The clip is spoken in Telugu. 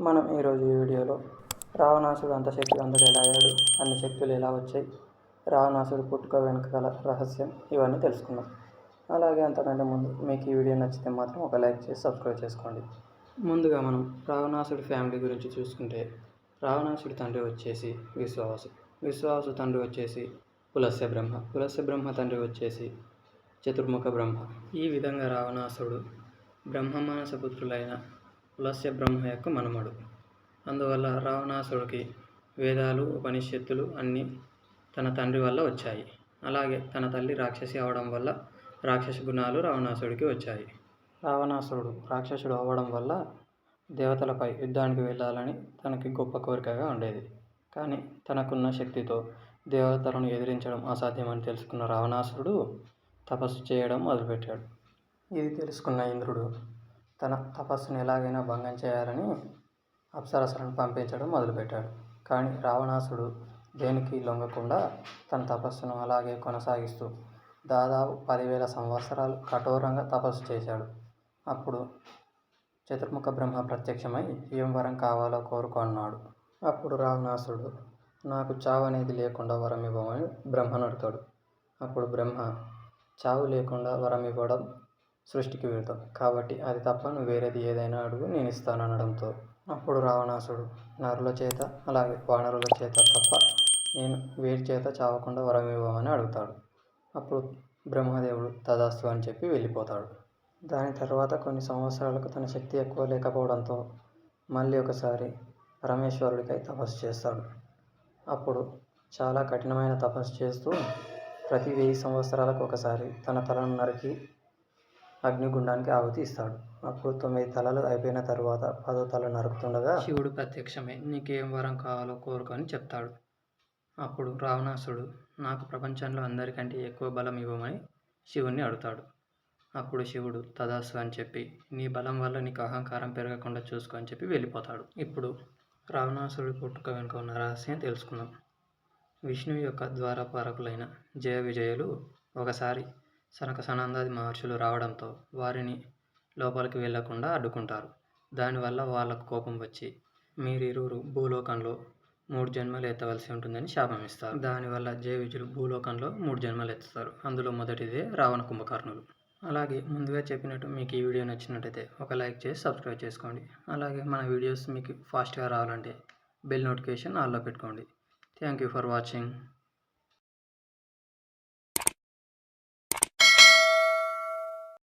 మనం ఈరోజు ఈ వీడియోలో రావణాసుడు అంత శక్తివంతుడు ఎలా అయ్యాడు, అన్ని శక్తులు ఎలా వచ్చాయి, రావణాసుడు పుట్టుక వెనుక గల రహస్యం ఇవన్నీ తెలుసుకుందాం. అలాగే అంతకంటే ముందు మీకు ఈ వీడియో నచ్చితే మాత్రం ఒక లైక్ చేసి సబ్స్క్రైబ్ చేసుకోండి. ముందుగా మనం రావణాసుడి ఫ్యామిలీ గురించి చూసుకుంటే, రావణాసుడి తండ్రి వచ్చేసి విశ్వావసు, విశ్వావసు తండ్రి వచ్చేసి పులస్య బ్రహ్మ, పులస్య బ్రహ్మ తండ్రి వచ్చేసి చతుర్ముఖ బ్రహ్మ. ఈ విధంగా రావణాసుడు బ్రహ్మ మానస పుత్రులైన పులస్య బ్రహ్మ యొక్క మనుమడు. అందువల్ల రావణాసుడికి వేదాలు, ఉపనిషత్తులు అన్నీ తన తండ్రి వల్ల వచ్చాయి. అలాగే తన తల్లి రాక్షసి అవడం వల్ల రాక్షస గుణాలు రావణాసుడికి వచ్చాయి. రావణాసురుడు రాక్షసుడు అవ్వడం వల్ల దేవతలపై యుద్ధానికి వెళ్ళాలని తనకి గొప్ప కోరికగా ఉండేది. కానీ తనకున్న శక్తితో దేవతలను ఎదిరించడం అసాధ్యమని తెలుసుకున్న రావణాసురుడు తపస్సు చేయడం మొదలుపెట్టాడు. ఇది తెలుసుకున్న ఇంద్రుడు తన తపస్సును ఎలాగైనా భంగం చేయాలని అప్సరసలను పంపించడం మొదలుపెట్టాడు. కానీ రావణాసుడు దేనికి లొంగకుండా తన తపస్సును అలాగే కొనసాగిస్తూ దాదాపు 10,000 సంవత్సరాలు కఠోరంగా తపస్సు చేశాడు. అప్పుడు చతుర్ముఖ బ్రహ్మ ప్రత్యక్షమై ఏం వరం కావాలో కోరుకున్నాడు. అప్పుడు రావణాసుడు నాకు చావు అనేది లేకుండా వరం ఇవ్వమని బ్రహ్మను అడుగుతాడు. అప్పుడు బ్రహ్మ చావు లేకుండా వరం ఇవ్వడం సృష్టికి విరుద్ధం, కాబట్టి అది తప్ప నువ్వు వేరేది ఏదైనా అడుగు, నేను ఇస్తాను అనడంతో అప్పుడు రావణాసుడు నరుల చేత అలాగే వానరుల చేత తప్ప నేను వేడి చేత చావకుండా వరం ఇవ్వమని అడుగుతాడు. అప్పుడు బ్రహ్మదేవుడు తదాస్తు అని చెప్పి వెళ్ళిపోతాడు. దాని తర్వాత కొన్ని సంవత్సరాలకు తన శక్తి ఎక్కువ లేకపోవడంతో మళ్ళీ ఒకసారి పరమేశ్వరుడికై తపస్సు చేస్తాడు. అప్పుడు చాలా కఠినమైన తపస్సు చేస్తూ ప్రతి 1000 సంవత్సరాలకు ఒకసారి తన తలను నరికి అగ్నిగుండానికి ఆహుతి ఇస్తాడు. అప్పుడు 9 తలలు అయిపోయిన తరువాత 10వ తల నరుకుతుండగా శివుడు ప్రత్యక్షమై నీకేం వరం కావాలో కోరుకొని చెప్తాడు. అప్పుడు రావణాసుడు నాకు ప్రపంచంలో అందరికంటే ఎక్కువ బలం ఇవ్వమని శివుణ్ణి అడుగుతాడు. అప్పుడు శివుడు తదాస్తు అని చెప్పి నీ బలం వల్ల నీకు అహంకారం పెరగకుండా చూసుకో అని చెప్పి వెళ్ళిపోతాడు. ఇప్పుడు రావణాసుడి పుట్టుక వెనుక ఉన్న రహస్యం తెలుసుకుందాం. విష్ణువు యొక్క ద్వారపాలకులైన జయ విజయులు ఒకసారి సనక సనందాది మహర్షులు రావడంతో వారిని లోపలికి వెళ్లకుండా అడ్డుకుంటారు. దానివల్ల వాళ్ళకు కోపం వచ్చి మీరిరువురు భూలోకంలో 3 జన్మలు ఎత్తవలసి ఉంటుందని శాపం ఇస్తారు. దానివల్ల జయ విజయులు భూలోకంలో 3 జన్మలు ఎత్తుతారు. అందులో మొదటిదే రావణ కుంభకర్ణులు. అలాగే ముందుగా చెప్పినట్టు మీకు ఈ వీడియో నచ్చినట్టయితే ఒక లైక్ చేసి సబ్స్క్రైబ్ చేసుకోండి. అలాగే మన వీడియోస్ మీకు ఫాస్ట్గా రావాలంటే బెల్ నోటిఫికేషన్ ఆన్లో పెట్టుకోండి. Thank you for watching.